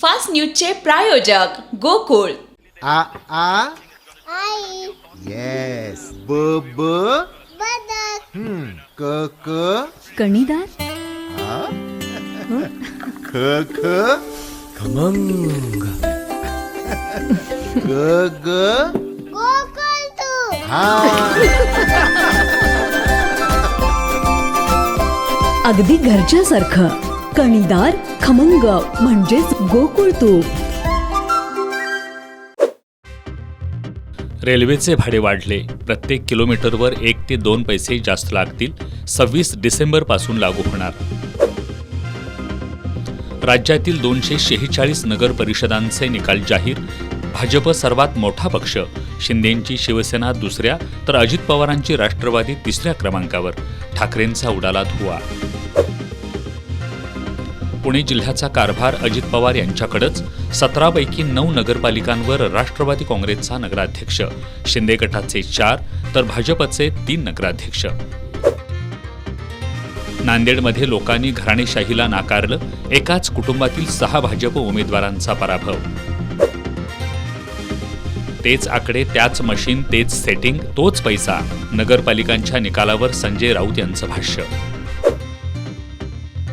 Fast न्यूजचे प्रायोजक गोकुळ. आ आ आई yes ब ब बदक क क कणीदार, ख ख खमंग, ग ग गोकुळ तू हा अगदी घरच्यासारखं. कणीदार, खमंग म्हणजेच गोकुळ तूप. रेल्वेचे भाडे वाढले. प्रत्येक किलोमीटरवर 1 ते 2 पैसे जास्त लागतील. 26 डिसेंबरपासून लागू होणार. राज्यातील 246 नगर परिषदांचे निकाल जाहीर. भाजप सर्वात मोठा पक्ष. शिंदेंची शिवसेना दुसऱ्या तर अजित पवारांची राष्ट्रवादी तिसऱ्या क्रमांकावर. ठाकरेंचा उडाला धुव्वा. पुणे जिल्ह्याचा कारभार अजित पवार यांच्याकडेच. 17 पैकी 9 नगरपालिकांवर राष्ट्रवादी काँग्रेसचा नगराध्यक्ष. शिंदे गटाचे 4 तर भाजपचे 3 नगराध्यक्ष. नांदेडमध्ये लोकांनी घराणेशाहीला नाकारलं. एकाच कुटुंबातील 6 भाजप उमेदवारांचा पराभव. तेच आकडे, त्याच मशीन, तेच सेटिंग, तोच पैसा. नगरपालिकांच्या निकालावर संजय राऊत यांचं भाष्य.